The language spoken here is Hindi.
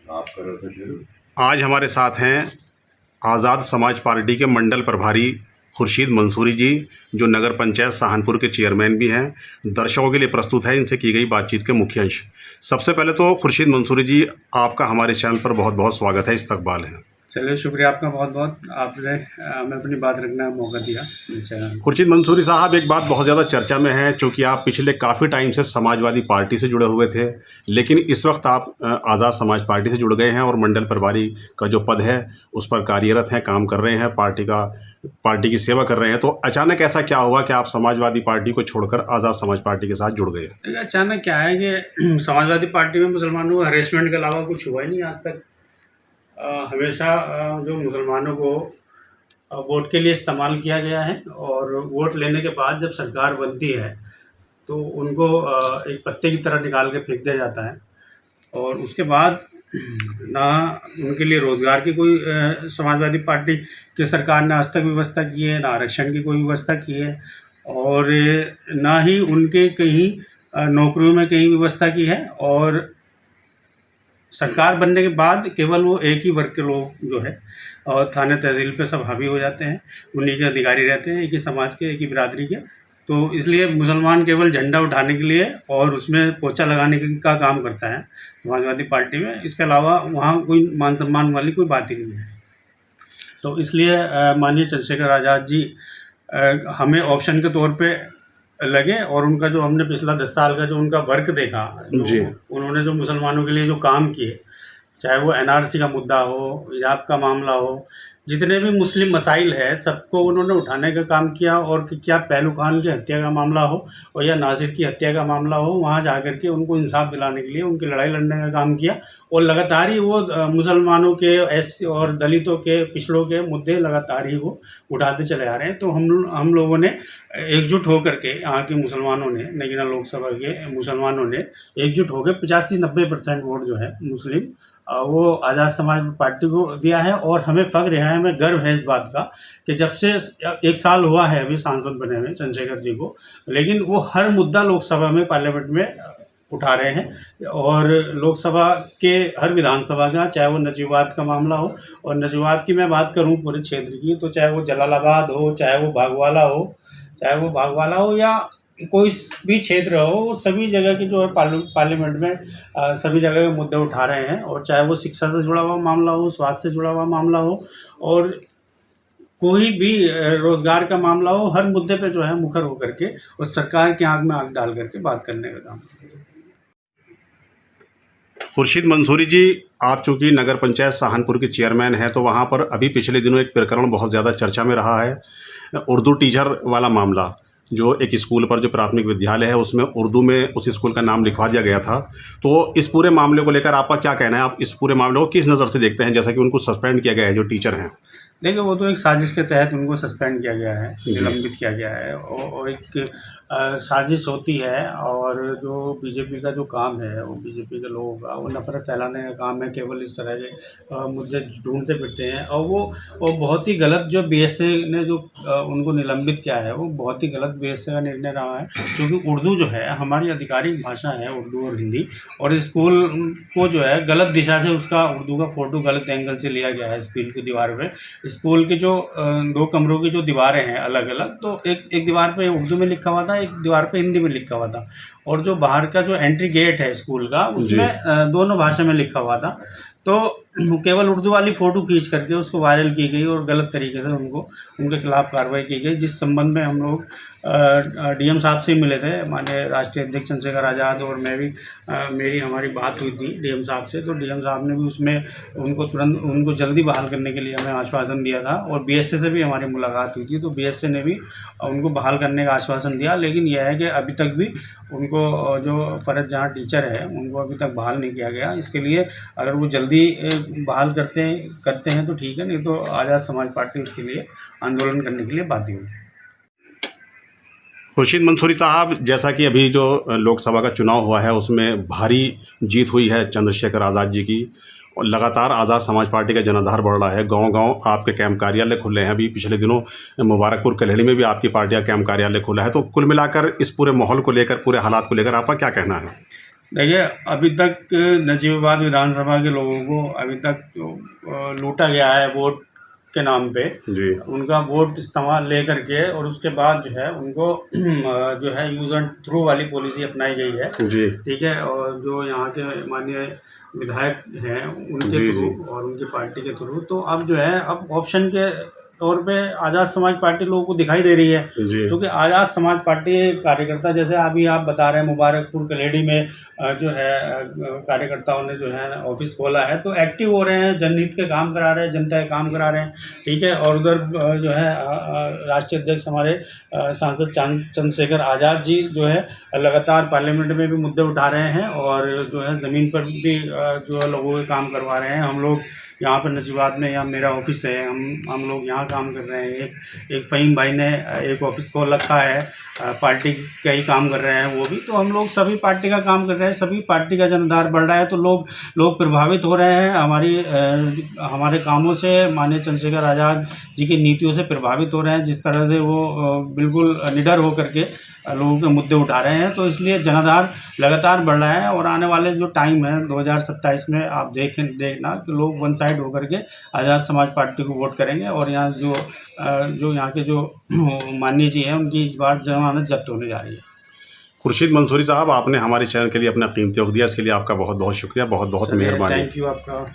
आप कर रहे थे शुरू। आज हमारे साथ हैं आज़ाद समाज पार्टी के मंडल प्रभारी खुर्शीद मंसूरी जी, जो नगर पंचायत सहानपुर के चेयरमैन भी हैं। दर्शकों के लिए प्रस्तुत है इनसे की गई बातचीत के मुख्य अंश। सबसे पहले तो खुर्शीद मंसूरी जी, आपका हमारे चैनल पर बहुत बहुत स्वागत है, इस्तकबाल है। चलिए, शुक्रिया आपका बहुत बहुत, आपने हमें अपनी बात रखने का मौका दिया। खुर्शीद मंसूरी साहब, एक बात बहुत ज़्यादा चर्चा में है, चूँकि आप पिछले काफ़ी टाइम से समाजवादी पार्टी से जुड़े हुए थे, लेकिन इस वक्त आप आज़ाद समाज पार्टी से जुड़ गए हैं और मंडल प्रभारी का जो पद है उस पर कार्यरत हैं, काम कर रहे हैं, पार्टी की सेवा कर रहे हैं। तो अचानक ऐसा क्या हुआ कि आप समाजवादी पार्टी को छोड़कर आज़ाद समाज पार्टी के साथ जुड़ गए? अचानक क्या है कि समाजवादी पार्टी में मुसलमानों को हरेसमेंट के अलावा कुछ हुआ ही नहीं आज तक। हमेशा जो मुसलमानों को वोट के लिए इस्तेमाल किया गया है, और वोट लेने के बाद जब सरकार बनती है तो उनको एक पत्ते की तरह निकाल के फेंक दिया जाता है, और उसके बाद ना उनके लिए रोज़गार की कोई समाजवादी पार्टी की सरकार ने आज तक व्यवस्था की है, ना आरक्षण की कोई व्यवस्था की है, और ना ही उनके कहीं नौकरियों में कहीं व्यवस्था की है। और सरकार बनने के बाद केवल वो एक ही वर्ग के लोग जो है और थाने तहसील पे सब हावी हो जाते हैं, उन्हीं के अधिकारी रहते हैं, एक ही समाज के, एक ही बिरादरी के। तो इसलिए मुसलमान केवल झंडा उठाने के लिए और उसमें पोछा लगाने का काम करता है समाजवादी पार्टी में। इसके अलावा वहाँ कोई मान सम्मान वाली कोई बात ही नहीं है। तो इसलिए माननीय चंद्रशेखर आज़ाद जी हमें ऑप्शन के तौर पे लगे, और उनका जो हमने पिछला 10 साल का जो उनका वर्क देखा, जी, उन्होंने जो मुसलमानों के लिए जो काम किए, चाहे वो एनआरसी का मुद्दा हो, हिजाब का मामला हो, जितने भी मुस्लिम मसाइल है सबको उन्होंने उठाने का काम किया। और कि क्या पहलू खान की हत्या का मामला हो और या नासिर की हत्या का मामला हो, वहाँ जा कर के उनको इंसाफ दिलाने के लिए उनकी लड़ाई लड़ने का काम किया। और लगातार ही वो मुसलमानों के, एससी और दलितों के, पिछड़ों के मुद्दे लगातार ही वो उठाते चले आ रहे हैं। तो हम लोगों ने एकजुट होकर के, यहाँ के मुसलमानों ने, नगीना लोकसभा के मुसलमानों ने एकजुट होकर 85-90% वोट जो है मुस्लिम वो आज़ाद समाज पार्टी को दिया है। और हमें फ़ख्र है, हमें गर्व है इस बात का कि जब से 1 साल हुआ है अभी सांसद बने हुए चंद्रशेखर जी को, लेकिन वो हर मुद्दा लोकसभा में, पार्लियामेंट में उठा रहे हैं। और लोकसभा के हर विधानसभा का, चाहे वो नजीबात का मामला हो, और नजीबात की मैं बात करूं पूरे क्षेत्र की, तो चाहे वो जलालाबाद हो, चाहे वो बागवाला हो या कोई भी क्षेत्र हो, वो सभी जगह की जो है पार्लियामेंट में सभी जगह के मुद्दे उठा रहे हैं। और चाहे वो शिक्षा से जुड़ा हुआ मामला हो, स्वास्थ्य से जुड़ा हुआ मामला हो, और कोई भी रोज़गार का मामला हो, हर मुद्दे पे जो है मुखर होकर के और सरकार की आंख में आंख डाल करके बात करने का काम। खुर्शीद मंसूरी जी, आप चूँकि नगर पंचायत सहानपुर के चेयरमैन हैं, तो वहाँ पर अभी पिछले दिनों एक प्रकरण बहुत ज़्यादा चर्चा में रहा है, उर्दू टीचर वाला मामला। जो एक स्कूल पर, जो प्राथमिक विद्यालय है, उसमें उर्दू में उस स्कूल का नाम लिखवा दिया गया था। तो इस पूरे मामले को लेकर आपका क्या कहना है? आप इस पूरे मामले को किस नज़र से देखते हैं, जैसा कि उनको सस्पेंड किया गया है जो टीचर हैं? देखिए, वो तो एक साजिश के तहत उनको सस्पेंड किया गया है, निलंबित किया गया है। और एक साजिश होती है, और जो बीजेपी का जो काम है, वो बीजेपी के लोगों का वो नफरत फैलाने का काम है, केवल इस तरह के मुद्दे ढूंढते फिरते हैं। और वो बहुत ही गलत, जो बीएसए ने जो उनको निलंबित किया है, वो बहुत ही गलत बीएसए का निर्णय रहा है। क्योंकि उर्दू जो है हमारी आधिकारिक भाषा है, उर्दू और हिंदी, और स्कूल को जो है गलत दिशा से उसका उर्दू का फ़ोटो गलत एंगल से लिया गया है स्कूल की दीवार पे। स्कूल के जो 2 कमरों की जो दीवारें हैं अलग अलग, तो एक दीवार पे उर्दू में लिखा हुआ था, एक दीवार पे हिंदी में लिखा हुआ था। और जो बाहर का जो एंट्री गेट है स्कूल का, उसमें दोनों भाषा में लिखा हुआ था। तो केवल उर्दू वाली फ़ोटो खींच करके उसको वायरल की गई और गलत तरीके से उनके खिलाफ़ कार्रवाई की गई, जिस संबंध में हम लोग डीएम साहब से मिले थे, माननीय राष्ट्रीय अध्यक्ष चंद्रशेखर आज़ाद, और मैं भी हमारी बात हुई थी डीएम साहब से। तो डीएम साहब ने भी उसमें उनको जल्दी बहाल करने के लिए हमें आश्वासन दिया था। और बीएसए से भी हमारी मुलाकात हुई थी, तो बीएसए ने भी उनको बहाल करने का आश्वासन दिया। लेकिन यह है कि अभी तक भी उनको जो फ़र्ज जहाँ टीचर है, उनको अभी तक बहाल नहीं किया गया। इसके लिए अगर वो जल्दी बहाल करते हैं तो ठीक है, नहीं तो आज़ाद समाज पार्टी उसके लिए आंदोलन करने के लिए बाध्य होगी। खुर्शीद मंसूरी साहब, जैसा कि अभी जो लोकसभा का चुनाव हुआ है उसमें भारी जीत हुई है चंद्रशेखर आज़ाद जी की, और लगातार आज़ाद समाज पार्टी का जनाधार बढ़ रहा है। गांव-गांव आपके कैंप कार्यालय खुले हैं। अभी पिछले दिनों मुबारकपुर कल्हड़ी में भी आपकी पार्टी का कैंप कार्यालय खुला है। तो कुल मिलाकर इस पूरे माहौल को लेकर, पूरे हालात को लेकर आपका क्या कहना है? देखिए, अभी तक नजीबाबाद विधानसभा के लोगों को अभी तक लूटा गया है वोट के नाम पे। जी उनका वोट इस्तेमाल ले करके और उसके बाद जो है उनको जो है यूज़ एंड थ्रू वाली पॉलिसी अपनाई गई है। जी ठीक है, और जो यहाँ के माननीय विधायक हैं उनके जी थ्रू जी और उनकी पार्टी के थ्रू, तो अब जो है अब ऑप्शन के तौर पे आज़ाद समाज पार्टी लोगों को दिखाई दे रही है। जी क्योंकि आज़ाद समाज पार्टी कार्यकर्ता, जैसे अभी आप बता रहे हैं मुबारकपुर कलेडी में जो है कार्यकर्ताओं ने जो है ऑफिस खोला है, तो एक्टिव हो रहे हैं, जनहित के काम करा रहे हैं, जनता के काम करा रहे हैं। ठीक है, और उधर जो है राष्ट्रीय अध्यक्ष हमारे सांसद चंद्रशेखर आज़ाद जी जो है लगातार पार्लियामेंट में भी मुद्दे उठा रहे हैं और जो है ज़मीन पर भी जो है लोगों के काम करवा रहे हैं। हम लोग यहाँ पर नजीबाबाद में, यहाँ मेरा ऑफिस है, हम लोग यहाँ काम कर रहे हैं। एक फ़हीम भाई ने एक ऑफिस खोल रखा है, पार्टी का ही काम कर रहे हैं वो भी। तो हम लोग सभी पार्टी का काम कर रहे हैं, सभी पार्टी का जनाधार बढ़ रहा है, तो लोग प्रभावित हो रहे हैं हमारे कामों से, माननीय चंद्रशेखर आज़ाद जी की नीतियों से प्रभावित हो रहे हैं, जिस तरह से वो बिल्कुल निडर होकर के लोगों के मुद्दे उठा रहे हैं। तो इसलिए जनाधार लगातार बढ़ रहा है और आने वाले जो टाइम है 2027 में आप देखना कि लोग वन साइड होकर के आज़ाद समाज पार्टी को वोट करेंगे और यहाँ जो यहाँ के जो माननीय जी हैं उनकी इस बार जमानत जब्त होने जा रही है। खुर्शीद मंसूरी साहब, आपने हमारे चैनल के लिए अपना कीमती वक्त दिया, इसके लिए आपका बहुत बहुत शुक्रिया, बहुत बहुत मेहरबानी। थैंक यू आपका।